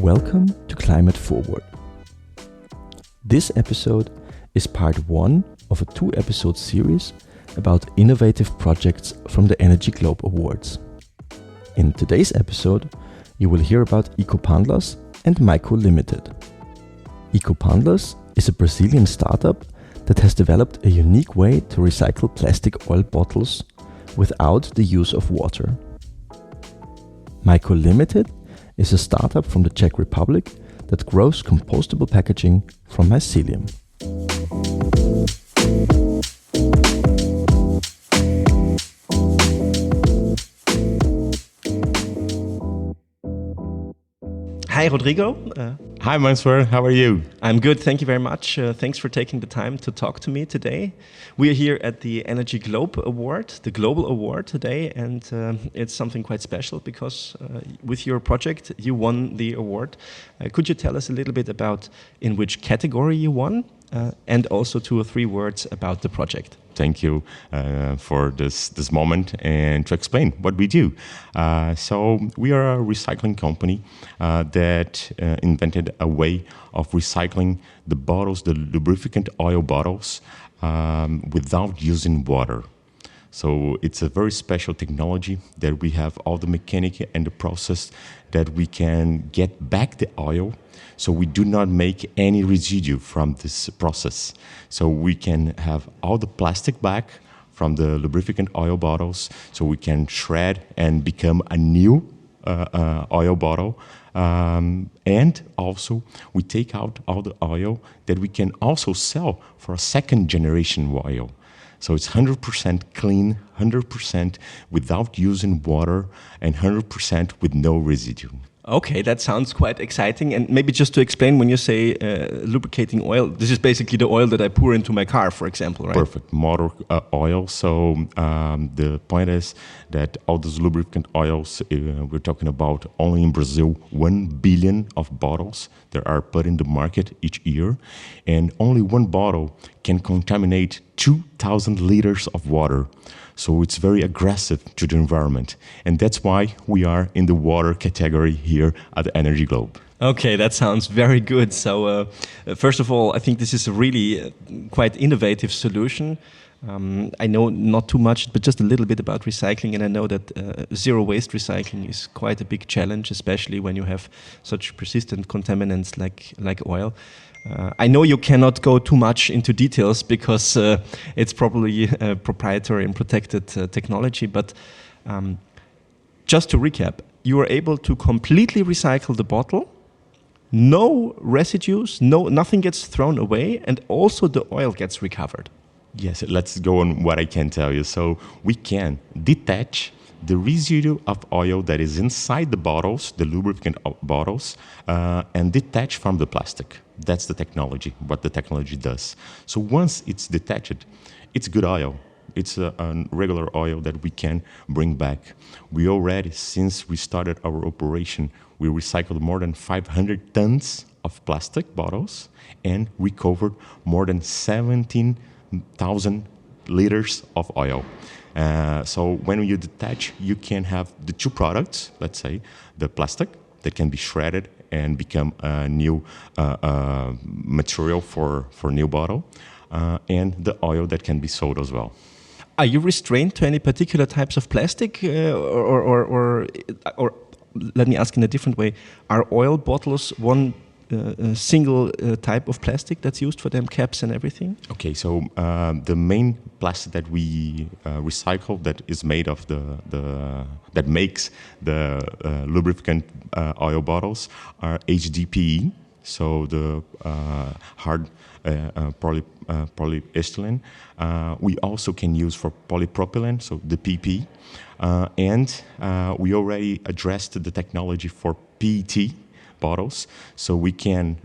Welcome to Climate Forward. This episode is part 1 of a 2-episode series about innovative projects from the Energy Globe Awards. In today's episode, you will hear about Panplas and Myco Limited. Panplas is a Brazilian startup that has developed a unique way to recycle plastic oil bottles without the use of water. Myco Limited is a startup from the Czech Republic that grows compostable packaging from mycelium. Hi, Rodrigo. Hi, Mansur. How are you? I'm good. Thank you very much. Thanks for taking the time to talk to me today. We are here at the Energy Globe Award, the Global Award today, and it's something quite special because with your project, you won the award. Could you tell us a little bit about in which category you won and also 2 or 3 words about the project? Thank you for this moment and to explain what we do. So we are a recycling company that invented a way of recycling the bottles, the lubricant oil bottles, without using water. So it's a very special technology that we have all the mechanic and the process that we can get back the oil. So we do not make any residue from this process. So we can have all the plastic back from the lubricant oil bottles. So we can shred and become a new oil bottle. And also we take out all the oil that we can also sell for a second generation oil. So it's 100% clean, 100% without using water, and 100% with no residue. Okay, that sounds quite exciting. And maybe just to explain, when you say lubricating oil, this is basically the oil that I pour into my car, for example, right? Perfect, motor oil. So the point is that all those lubricant oils, we're talking about only in Brazil, 1 billion of bottles that are put in the market each year. And only one bottle can contaminate 2,000 liters of water. So it's very aggressive to the environment. And that's why we are in the water category here at the Energy Globe. Okay, that sounds very good. So first of all, I think this is a really quite innovative solution. I know not too much, but just a little bit about recycling. And I know that zero waste recycling is quite a big challenge, especially when you have such persistent contaminants like oil. I know you cannot go too much into details because it's probably proprietary and protected technology, but just to recap, you are able to completely recycle the bottle, no residues, nothing gets thrown away, and also the oil gets recovered. Yes, let's go on what I can tell you. So we can detach the residue of oil that is inside the bottles, the lubricant bottles, and detach from the plastic. That's the technology, what the technology does. So once it's detached, it's good oil. It's a regular oil that we can bring back. We already, since we started our operation, we recycled more than 500 tons of plastic bottles and recovered more than 17,000 liters of oil. So when you detach, you can have the 2 products, let's say, the plastic that can be shredded and become a new material for new bottle, and the oil that can be sold as well. Are you restrained to any particular types of plastic, or let me ask in a different way? Are oil bottles one single type of plastic that's used for them, caps and everything? Okay, so the main plastic that we recycle that is made of that makes the lubricant oil bottles are HDPE, so the hard polyethylene. We also can use for polypropylene, so the PP, and we already addressed the technology for PET bottles, so we can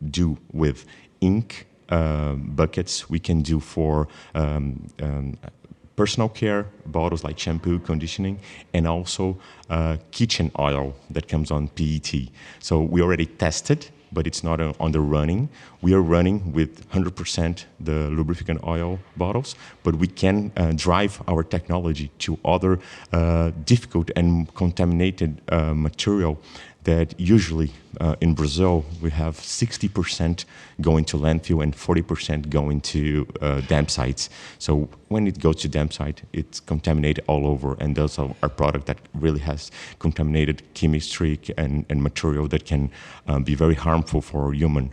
do with ink buckets. We can do for personal care bottles like shampoo, conditioning, and also kitchen oil that comes on PET. So we already tested but it's not on the running. We are running with 100% the lubricant oil bottles, but we can drive our technology to other difficult and contaminated material that usually in Brazil we have 60% going to landfill and 40% going to dam sites. So when it goes to dam site, it's contaminated all over, and those are a product that really has contaminated chemistry and material that can be very harmful for human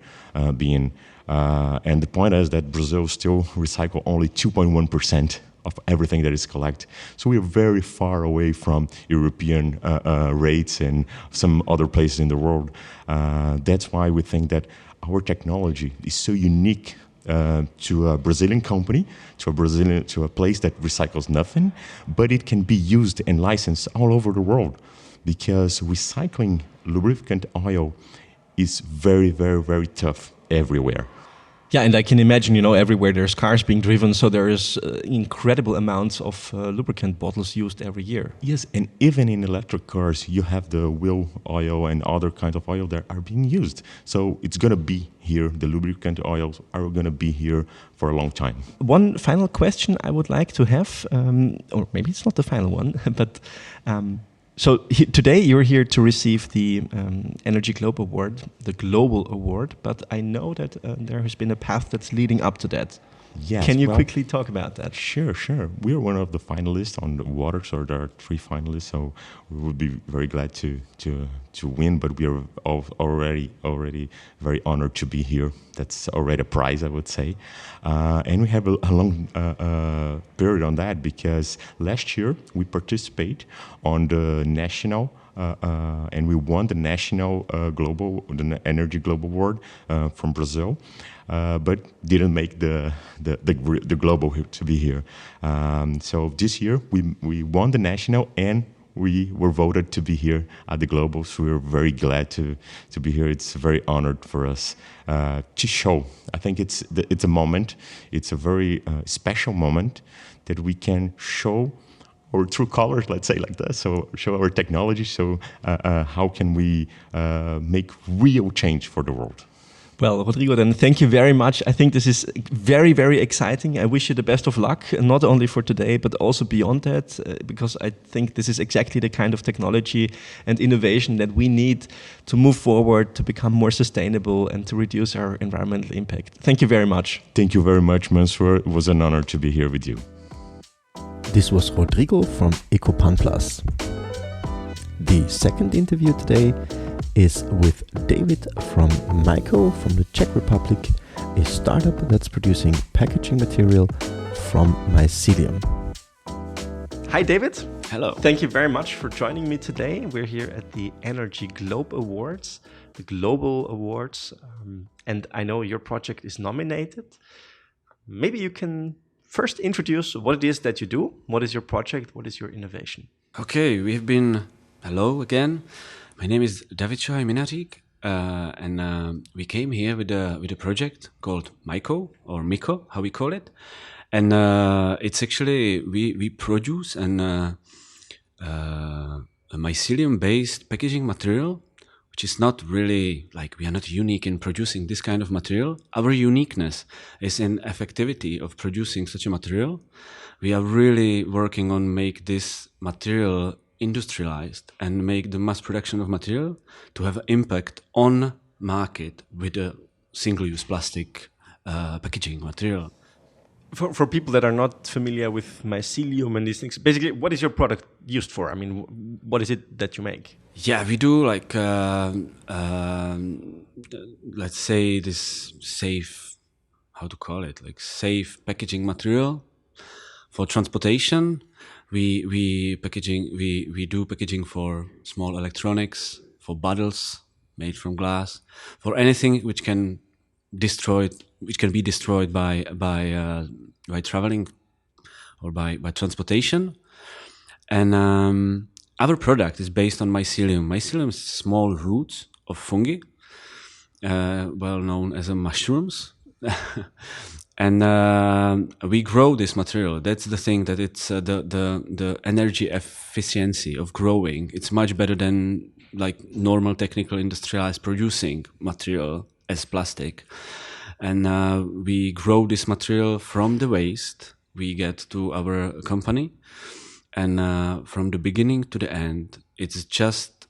being. And the point is that Brazil still recycle only 2.1% of everything that is collected. So we are very far away from European rates and some other places in the world. That's why we think that our technology is so unique to a Brazilian company, to a place that recycles nothing, but it can be used and licensed all over the world, because recycling lubricant oil is very, very, very tough everywhere. Yeah, and I can imagine, everywhere there's cars being driven, so there is incredible amounts of lubricant bottles used every year. Yes, and even in electric cars, you have the wheel oil and other kinds of oil that are being used. So it's going to be here. The lubricant oils are going to be here for a long time. One final question I would like to have, or maybe it's not the final one, but... So today you're here to receive the Energy Globe Award, the Global Award, but I know that there has been a path that's leading up to that. Yes, Can you quickly talk about that? Sure. We are one of the finalists on the water, so there are 3 finalists. So we would be very glad to win, but we are already very honored to be here. That's already a prize, I would say, and we have a long period on that, because last year we participate on the national. And we won the national the Energy Global Award from Brazil, but didn't make the global to be here. So this year we won the national, and we were voted to be here at the global. So we're very glad to be here. It's very honored for us to show. I think it's a moment. It's a very special moment that we can show our true colors, let's say like that. So show our technology. So how can we make real change for the world? Well, Rodrigo, then thank you very much. I think this is very, very exciting. I wish you the best of luck, not only for today, but also beyond that, because I think this is exactly the kind of technology and innovation that we need to move forward, to become more sustainable and to reduce our environmental impact. Thank you very much. Thank you very much, Mansour. It was an honor to be here with you. This was Rodrigo from Panplas. The second interview today is with David from Myco from the Czech Republic, a startup that's producing packaging material from mycelium. Hi, David. Hello. Thank you very much for joining me today. We're here at the Energy Globe Awards, the Global Awards, and I know your project is nominated. Maybe you can first introduce what it is that you do. What is your project? What is your innovation? Okay, hello again. My name is David Minatik, and we came here with a project called Myco, or Myco, how we call it. And it's actually, we produce a mycelium-based packaging material, which is not really, we are not unique in producing this kind of material. Our uniqueness is in effectivity of producing such a material. We are really working on make this material industrialized and make the mass production of material to have an impact on market with a single-use plastic packaging material. For people that are not familiar with mycelium and these things, basically, what is your product used for? I mean, what is it that you make? Yeah, we do let's say this safe, how to call it, safe packaging material for transportation. We do packaging for small electronics, for bottles made from glass, for anything which can be destroyed by traveling or by transportation. And our product is based on mycelium. Mycelium is small roots of fungi, well known as mushrooms. And we grow this material. That's the thing, that it's the energy efficiency of growing. It's much better than normal technical industrialized producing material as plastic. And we grow this material from the waste we get to our company. And from the beginning to the end, it's just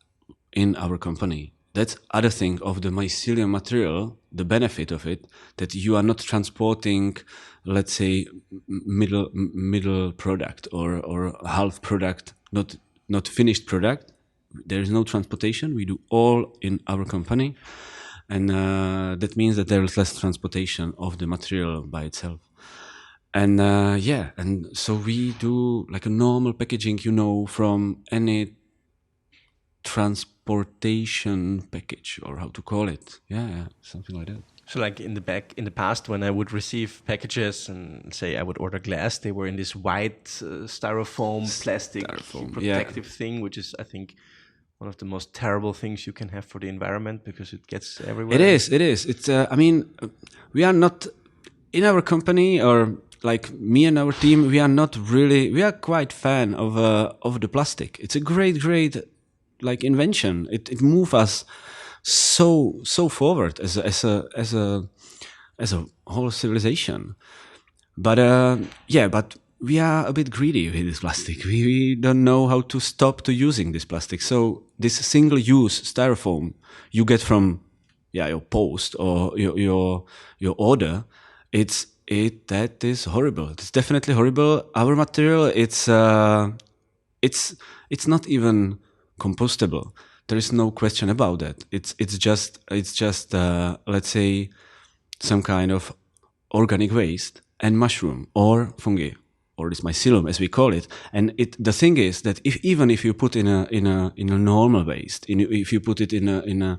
in our company. That's other thing of the mycelium material, the benefit of it, that you are not transporting, let's say, middle product or half product, not finished product. There is no transportation. We do all in our company. And that means that there is less transportation of the material by itself. And and so we do like a normal packaging, from any transportation package, or how to call it. Yeah, something like that. So like in the past, when I would receive packages and say I would order glass, they were in this white styrofoam plastic protective thing, which is, I think, one of the most terrible things you can have for the environment because it gets everywhere. It is. It's. We are not in our company, or like me and our team. We are not really. We are quite fan of the plastic. It's a great like invention. It moves us so forward as a whole civilization. But but we are a bit greedy with this plastic. We don't know how to stop to using this plastic. So this single-use styrofoam you get from your post or your order, that is horrible. It's definitely horrible. Our material, it's not even compostable. There is no question about that. It's just let's say some kind of organic waste and mushroom or fungi or this mycelium as we call it. And the thing is that even if you put in a normal waste, if you put it in a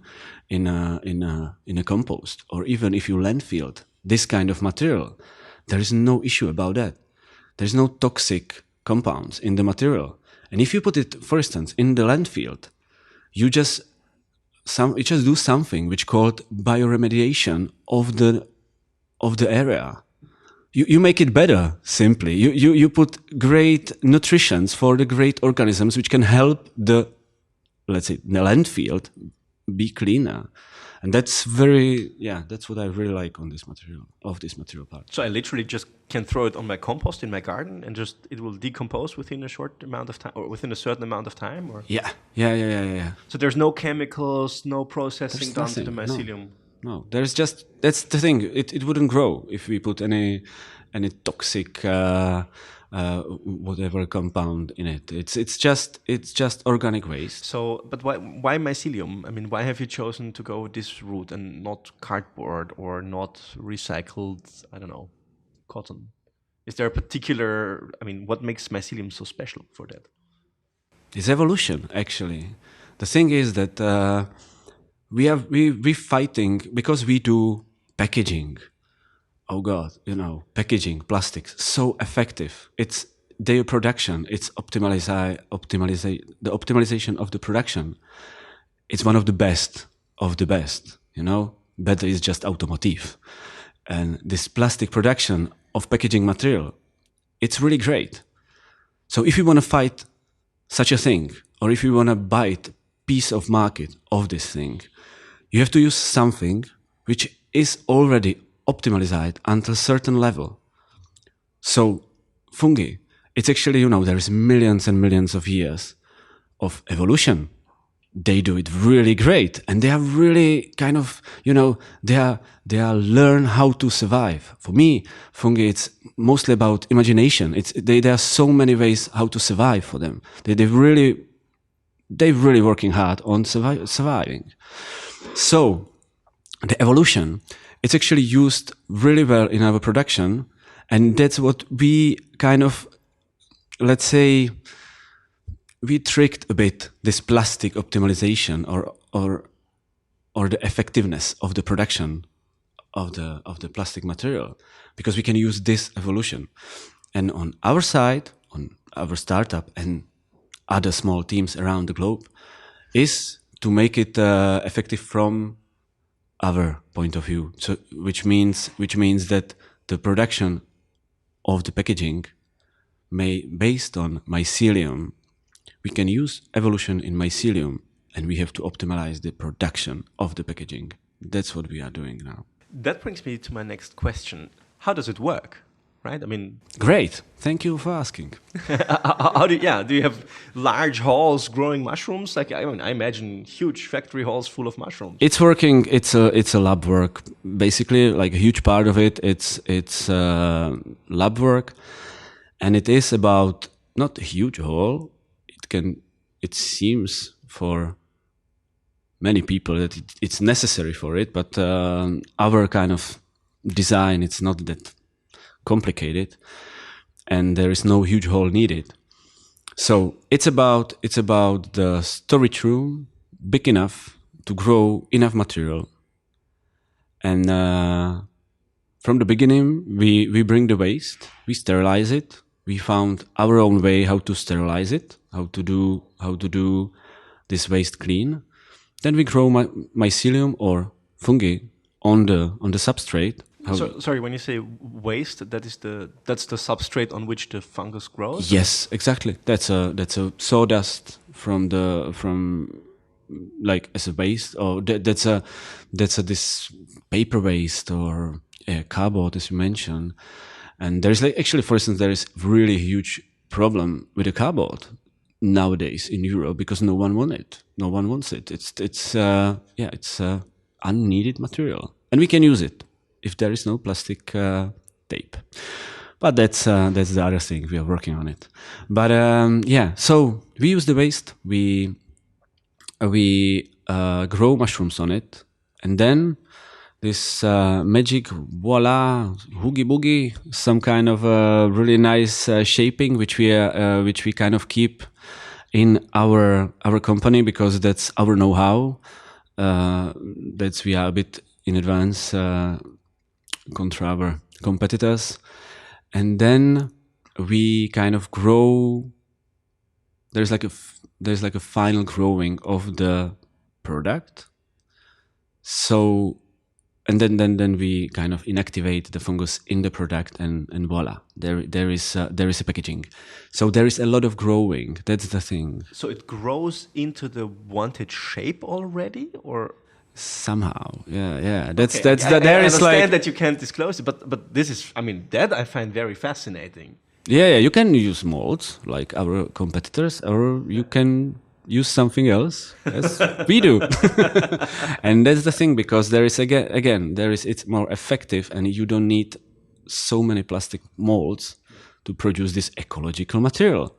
compost, or even if you landfill this kind of material, there is no issue about that. There's no toxic compounds in the material. And if you put it, for instance, in the landfill, you just do something which called bioremediation of the area. You make it better, simply. You put great nutritions for the great organisms which can help the landfill be cleaner. And that's that's what I really like on this material part. So I literally just can throw it on my compost in my garden and it will decompose within a short amount of time, or within a certain amount of time? Or? Yeah. So there's no chemicals, no processing done to the mycelium? No, that's the thing. It wouldn't grow if we put any toxic whatever compound in it. It's just organic waste. So, but why mycelium? I mean, why have you chosen to go this route and not cardboard or not recycled, I don't know, cotton? Is there a particular, what makes mycelium so special for that? It's evolution, actually. The thing is that we fighting because we do packaging. Oh God, packaging, plastics, so effective. It's their production. It's the optimization of the production. It's one of the best of the best. Better is just automotive. And this plastic production of packaging material, it's really great. So if you want to fight such a thing, or if you want to bite piece of market of this thing, you have to use something which is already optimized until a certain level. So fungi, it's actually, there is millions and millions of years of evolution. They do it really great, and they are really kind of, they are learn how to survive. For me, fungi, it's mostly about imagination. There are so many ways how to survive for them. They're really working hard on surviving. So the evolution, it's actually used really well in our production, and that's what we kind of, let's say, we tricked a bit this plastic optimization or the effectiveness of the production of the plastic material, because we can use this evolution. And on our side, on our startup and other small teams around the globe, is to make it effective from our point of view. So which means that the production of the packaging based on mycelium, we can use evolution in mycelium, and we have to optimize the production of the packaging. That's what we are doing now. That brings me to my next question. How does it work? right? I mean, Great. Thank you for asking. how do you have large halls growing mushrooms? Like, I mean, I imagine huge factory halls full of mushrooms. It's working. It's a lab work. Basically, like a huge part of it. It's lab work, and it is about not a huge hall. It seems for many people that it's necessary for it, but our kind of design, it's not that complicated, and there is no huge hall needed. So it's about the storage room big enough to grow enough material, and from the beginning we bring the waste, we sterilize it. We found our own way how to sterilize it, how to do this waste clean. Then we grow mycelium or fungi on the substrate. Sorry, when you say waste, that's the substrate on which the fungus grows? Yes, exactly. That's a sawdust from like as a waste, or that's a this paper waste or cardboard, as you mentioned. And there's like, actually, for instance, there is really huge problem with the cardboard nowadays in Europe because no one wants it. No one wants it. It's unneeded material, and we can use it if there is no plastic tape. But that's the other thing. We are working on it. But so we use the waste. We grow mushrooms on it, and then this magic voila hoogie boogie, some kind of really nice shaping, which we kind of keep in our company because that's our know-how. That's we are a bit in advance contra our competitors, and then we kind of grow. There's like a final growing of the product. So, and then we kind of inactivate the fungus in the product, and voila, there is a packaging. So there is a lot of growing. That's the thing. So it grows into the wanted shape already, or somehow, yeah. I understand that you can't disclose it, but this is, I mean, that I find very fascinating. Yeah, you can use molds like our competitors, or you can use something else, as we do. And that's the thing, because there is it's more effective, and you don't need so many plastic molds to produce this ecological material.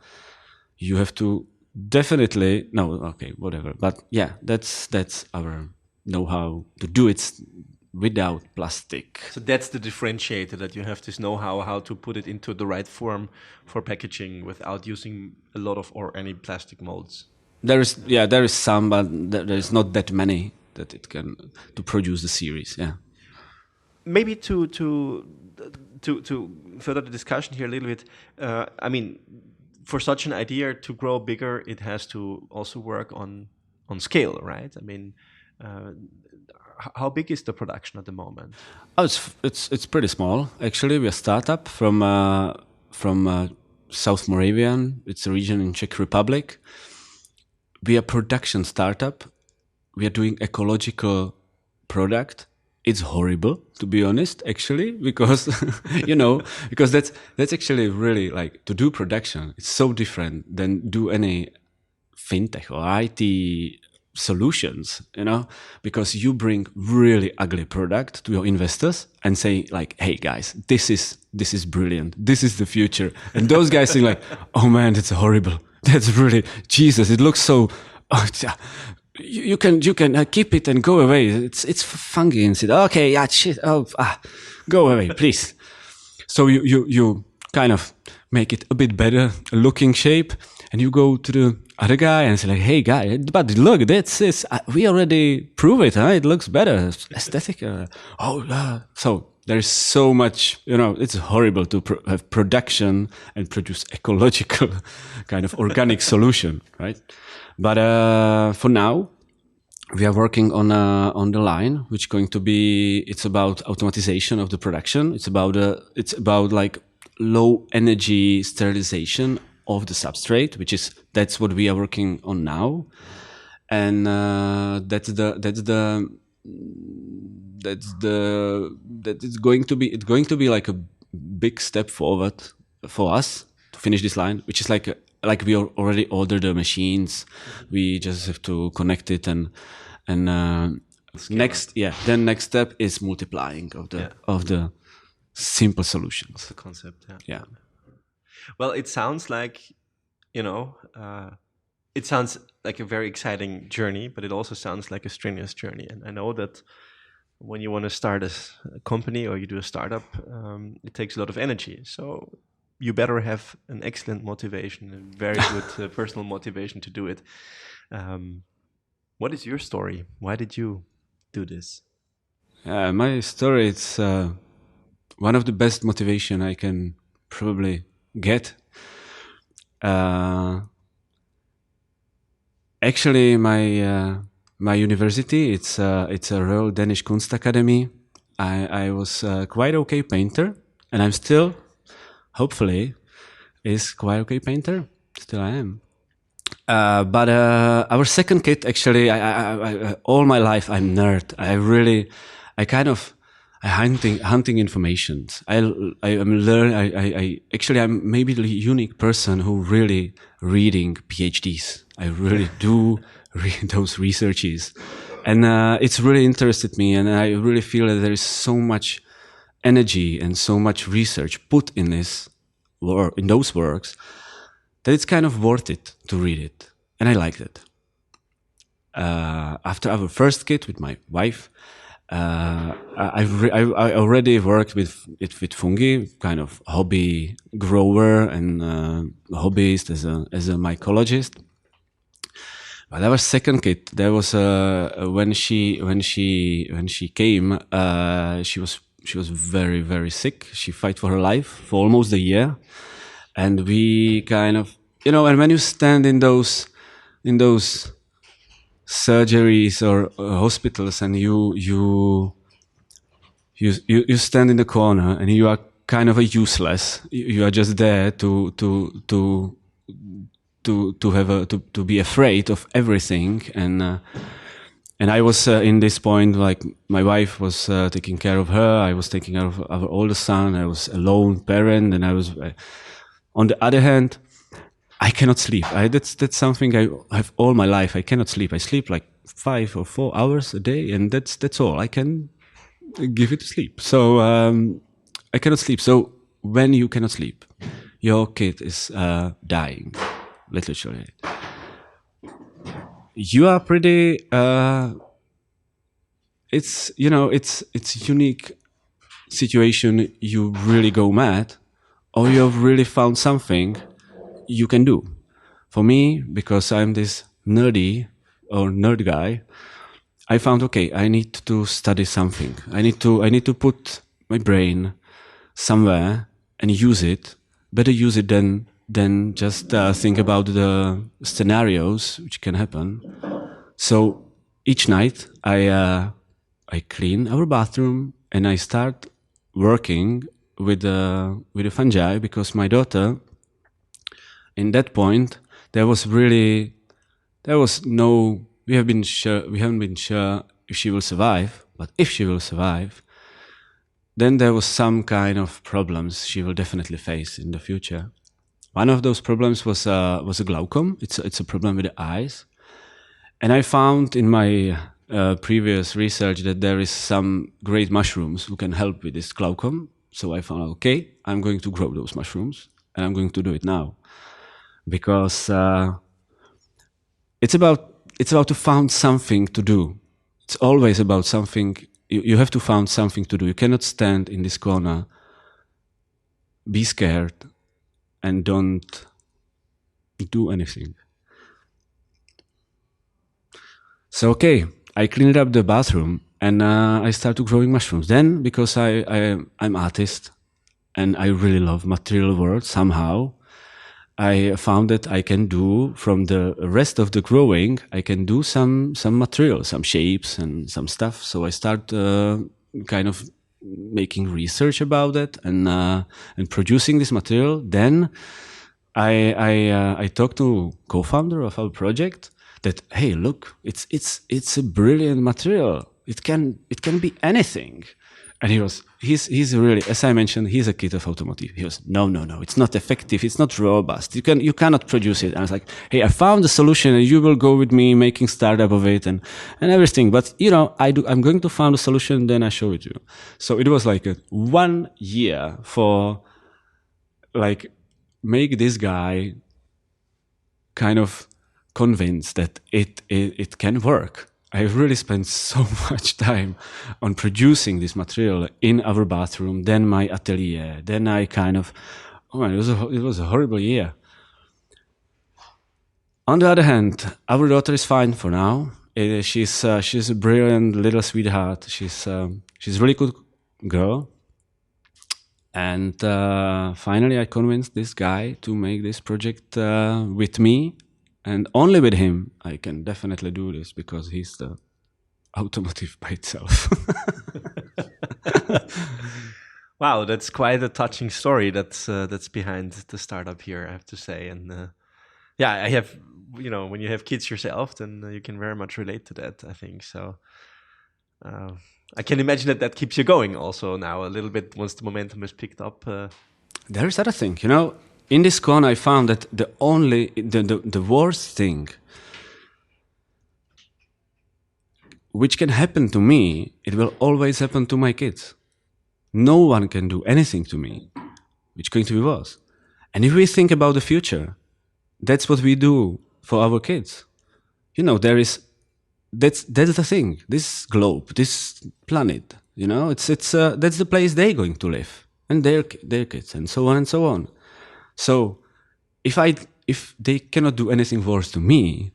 You have to definitely whatever. But yeah, that's our know-how to do it without plastic. So that's the differentiator, that you have this know-how how to put it into the right form for packaging without using a lot of or any plastic molds. There is some, but there is not that many that it can to produce the series. Yeah. Maybe to further the discussion here a little bit. I mean, for such an idea to grow bigger, it has to also work on scale, right? I mean, how big is the production at the moment? Oh, it's pretty small actually. We're a startup from South Moravian. It's a region in Czech Republic. We are a production startup. We are doing ecological product. It's horrible, to be honest, actually, because because that's actually really like to do production. It's so different than do any fintech or IT solutions, because you bring really ugly product to your investors and say like, hey guys, this is brilliant. This is the future. And those guys think like, oh man, it's horrible. That's really Jesus. It looks so. You can keep it and go away. It's fungi and say, okay, yeah, shit. Go away, please. So you kind of make it a bit better looking shape, and you go to the other guy and say like, hey guy, but look, that's this. We already prove it. Huh? It looks better, aesthetic. So there is so much, it's horrible to have production and produce ecological kind of organic solution, right? But for now, we are working on the line, which is going to be. It's about automatization of the production. It's about like low energy sterilization of the substrate, that's what we are working on now, and it's going to be like a big step forward for us to finish this line, which is like we already ordered the machines. We just have to connect it and next step is multiplying of the simple solutions. The concept. Yeah. Well, it sounds like, it sounds like a very exciting journey, but it also sounds like a strenuous journey. And I know that when you want to start a company or you do a startup, it takes a lot of energy. So you better have an excellent motivation, a very good personal motivation to do it. What is your story? Why did you do this? My story, it's one of the best motivation I can probably get. Actually, my university, it's a Royal Danish Kunst Academy. I was quite okay painter, and I'm still, hopefully, is quite okay painter. Still I am. But our second kid, actually, I all my life I'm nerd. Hunting information. I'm maybe the unique person who really reading PhDs. I really do read those researches, and it's really interested me. And I really feel that there is so much energy and so much research put in in those works, that it's kind of worth it to read it. And I liked it. After our first kid with my wife, I already worked with fungi, kind of hobby grower and hobbyist as a mycologist. But our second kid, there was when she came, she was very, very sick. She fight for her life for almost a year, and we kind of, and when you stand in those surgeries or hospitals, and you stand in the corner, and you are kind of useless. You are just there to be afraid of everything, and I was in this point, like my wife was taking care of her, I was taking care of our oldest son, I was a lone parent, and I was. On the other hand, I cannot sleep. That's something I have all my life. I cannot sleep. I sleep like 5 or 4 hours a day, and that's all I can give it to sleep. So I cannot sleep. So when you cannot sleep, your kid is dying, literally. You are pretty. It's unique situation. You really go mad, or you have really found something you can do. For me, because I'm this nerd guy, I found, okay, I need to study something. I need to put my brain somewhere and use it. Better use it than just think about the scenarios which can happen. So each night I clean our bathroom and I start working with the fungi, because my daughter, in that point, we haven't been sure if she will survive, but if she will survive, then there was some kind of problems she will definitely face in the future. One of those problems was a glaucoma. It's a problem with the eyes, and I found in my previous research that there is some great mushrooms who can help with this glaucoma. So I found, okay, I'm going to grow those mushrooms, and I'm going to do it now. Because it's about to find something to do. It's always about something. You have to find something to do. You cannot stand in this corner, be scared, and don't do anything. So okay, I cleaned up the bathroom and I started growing mushrooms. Then, because I'm artist and I really love material world somehow, I found that I can do, from the rest of the growing, I can do some material, some shapes and some stuff. So I start kind of making research about it and producing this material. Then I talked to co-founder of our project that, hey, look, it's a brilliant material. It can be anything. And he's really, as I mentioned, he's a kid of automotive. He was, no, it's not effective. It's not robust. You cannot produce it. And I was like, hey, I found a solution and you will go with me making startup of it and everything. But, I'm going to find a solution, then I show it to you. So it was like 1 year for like, make this guy kind of convinced that it can work. I really spent so much time on producing this material in our bathroom, then my atelier, then I kind of, it was a horrible year. On the other hand, our daughter is fine for now. She's a brilliant little sweetheart. She's a really good girl. And finally, I convinced this guy to make this project with me. And only with him, I can definitely do this because he's the automotive by itself. Wow, that's quite a touching story that's behind the startup here, I have to say. And I have, when you have kids yourself, then you can very much relate to that, I think. So I can imagine that keeps you going also now a little bit once the momentum is picked up. There is other thing, in this con, I found that the worst thing which can happen to me, it will always happen to my kids. No one can do anything to me, which is going to be worse. And if we think about the future, that's what we do for our kids. That's the thing. This globe, this planet, that's the place they're going to live, and their kids, and so on and so on. So if they cannot do anything worse to me,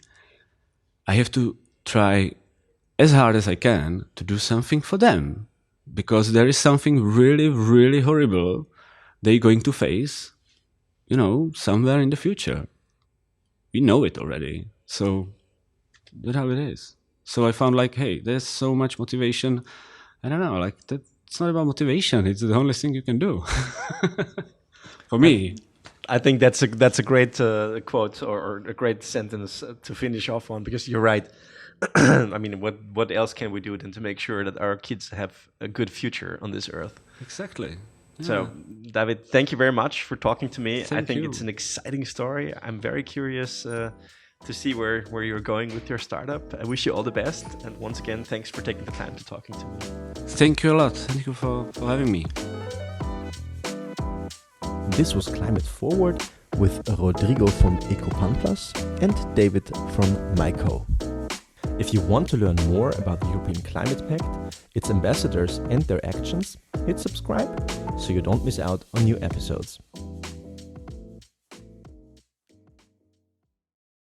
I have to try as hard as I can to do something for them, because there is something really, really horrible they're going to face, somewhere in the future. We know it already. So that's how it is. So I found hey, there's so much motivation. I don't know, it's not about motivation. It's the only thing you can do for me. I think that's a great quote or a great sentence to finish off on, because you're right. I mean, what else can we do than to make sure that our kids have a good future on this earth? Exactly. Yeah. So, David, thank you very much for talking to me. I think you. It's an exciting story. I'm very curious to see where you're going with your startup. I wish you all the best. And once again, thanks for taking the time to talking to me. Thank you a lot. Thank you for having me. This was Climate Forward with Rodrigo from Panplas and David from Myco. If you want to learn more about the European Climate Pact, its ambassadors and their actions, hit subscribe so you don't miss out on new episodes.